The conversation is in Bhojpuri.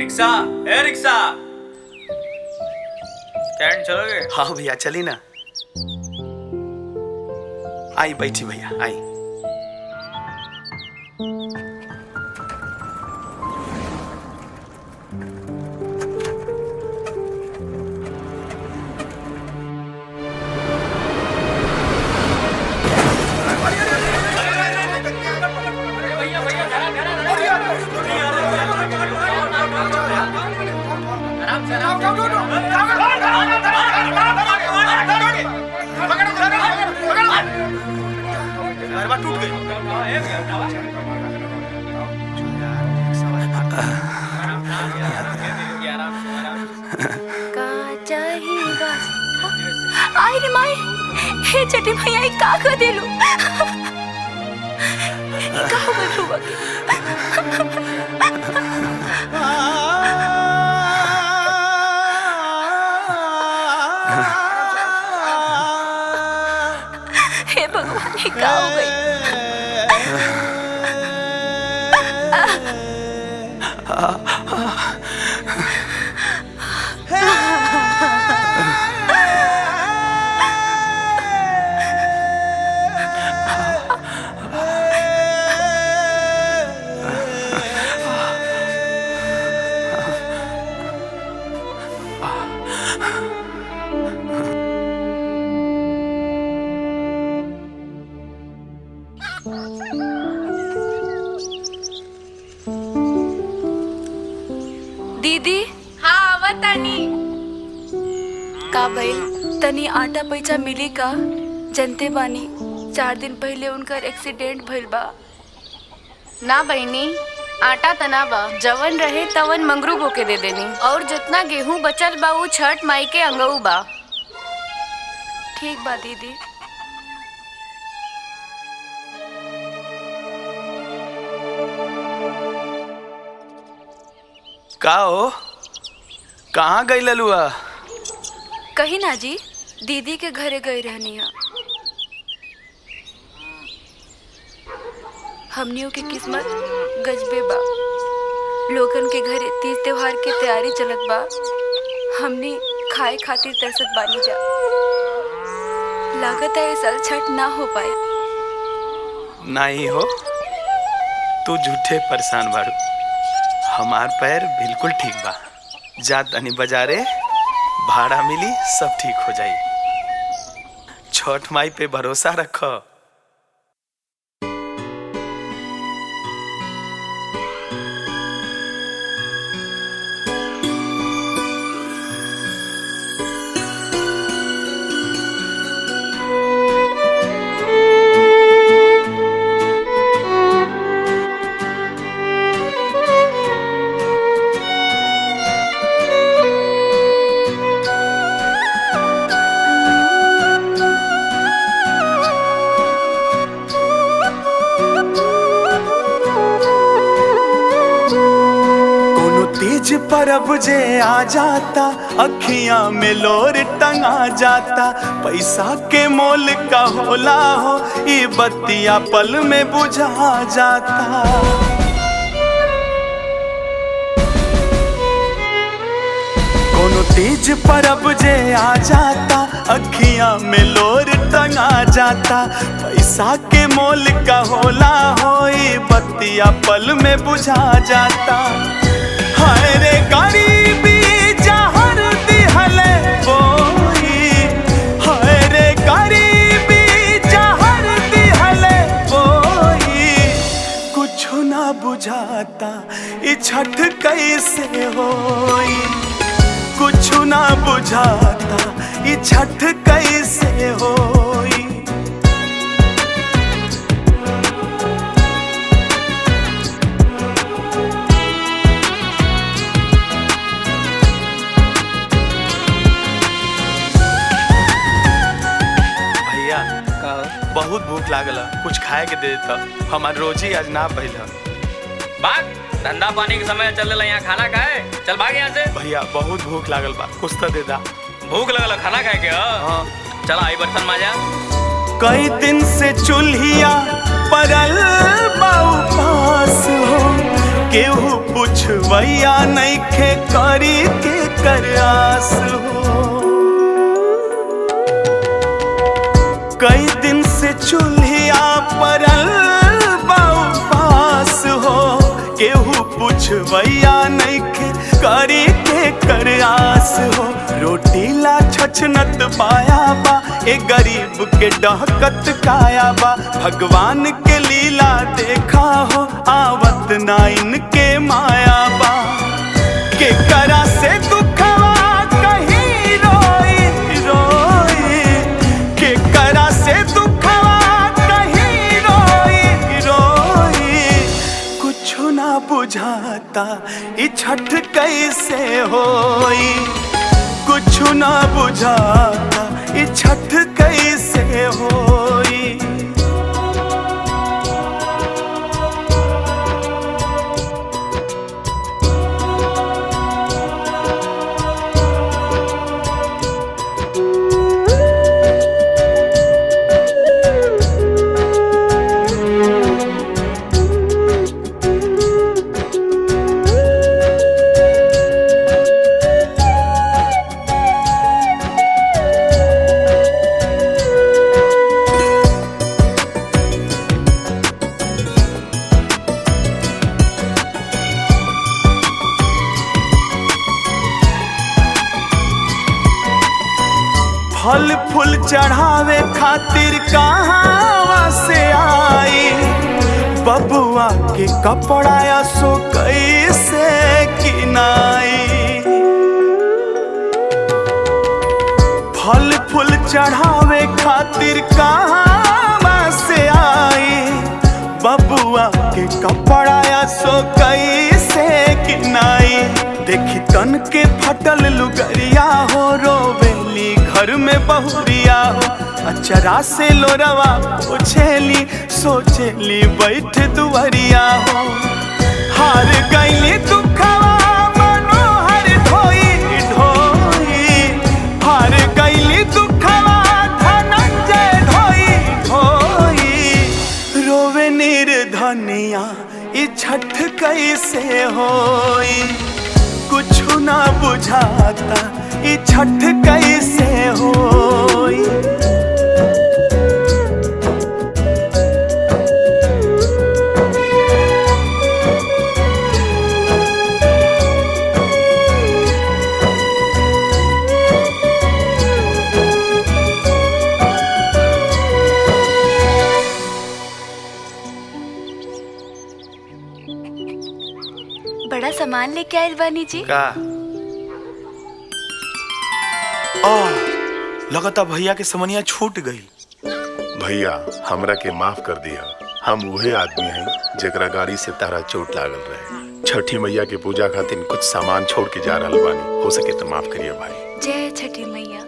रिक्शा, ए रिक्शा, स्टैंड चलोगे? हाँ भैया चली ना। आई बैठी भैया आई। टूट गई। आई रे माई, हे चटी भैया का कर देलू? का हो गइल रुआ के? हे भगवान, ये का हो गई? दीदी, हाँ आवतानी। का भइल? तनी आटा पैसा मिली का? जनते बानी 4 दिन पहले उनकर एक्सीडेंट भइल बा। ना बहनी, आटा तना बा, जवन रहे तवन मंगरू बोके दे देनी, और जितना गेहूं बचल बा वो छठ माई के अंगऊ बा। ठीक बा दीदी। का हो? कहाँ गई ललुआ? कहीं ना जी, दीदी के घरे गई रहनी है। हमनियों की किस्मत गजबे बा। लोगन के घरे तीज त्योहार के तैयारी चलत बा। हमनी खाए खातिर तरसत बानी जा। लागत है इस साल छठ ना हो पाए। नहीं हो, तू झूठे परेशान बारू। हमार पैर बिल्कुल ठीक बा। जा तनी बाजारे, भाड़ा मिली, सब ठीक हो जाई। छठ माई पे भरोसा रखो। तीज परब जे आ जाता, अखियां में लोर टंगा जाता। पैसा के मोल का होला हो, ये बत्तियां पल में बुझा जाता। कोनो तीज परब जे आ जाता, अखियां में लोर टंगा जाता। पैसा के मोल का होला हो, ये बत्तियां पल में बुझा जाता। हाय रे गरीबी जहर दिहले बोई, हाय रे गरीबी जहर दिहले बोई। कुछ ना बुझाता ये छठ कैसे होई, कुछ ना बुझाता ये छठ कैसे होई। बहुत भूख लागल, कुछ खाए के दे देता। हमार रोजी आज ना भइल। भाग, धंधा पानी के समय चल रहा, यहाँ खाना खाए। चल भाग यहाँ से। भैया बहुत भूख लागल बा, कुछ तो दे दा। भूख लगल खाना खाए के? हाँ चला आई बर्तन माजा। कई दिन से चूल्हिया परल बा उपास हो, केहू पुछवैया नइखे करी के कर आस हो। कई दिन से चूल्हिया परल बा उपास हो। केहू पुछवैया नइखे करी के कर आस हो। रोटी ला छछनत पाया बा ए गरीब के डहकत काया बा। भगवान के लीला देखा हो आवत ना इनके माया बा। के करा से दुखवा कहीं रोई रोई, के करा से दुखवा कहीं रोई रोई। कुछ ना बुझाता ई छठ कैसे होई, कुछ ना बुझाता ई छठ कैसे होई। फल फूल चढ़ावे खातिर कहाँ से आई। बबुआ के कपड़ा सो कैसे किनाई। फल फूल चढ़ावे खातिर कहाँ से आई। बबुआ के कपड़ा सो कैसे किनाई। देखी तन के फटल लुगरिया हो, रोवेली घर में बहुरिया हो। अचरा से लोरवा पूछेली सोचेली बैठ दुवरिया हो। हार गईली दुखवा मनोहर धोई धोई, हार गईली दुखवा धनंजय धोई धोई। रोवे निर्धनिया ई छठ कैसे होई, कुछ ना बुझाता ई छठ कैसे होई। बड़ा सामान लेके आयल बानी जी। का लगता भैया के समनिया छूट गई। भैया हमरा के माफ कर दिया। हम वही आदमी हैं जेकरा गाड़ी से तारा चोट लागल रहे। छठी मैया के पूजा खातिर कुछ सामान छोड़ के जा रहल बानी, हो सके तो माफ करिए भाई। जय छठी मैया।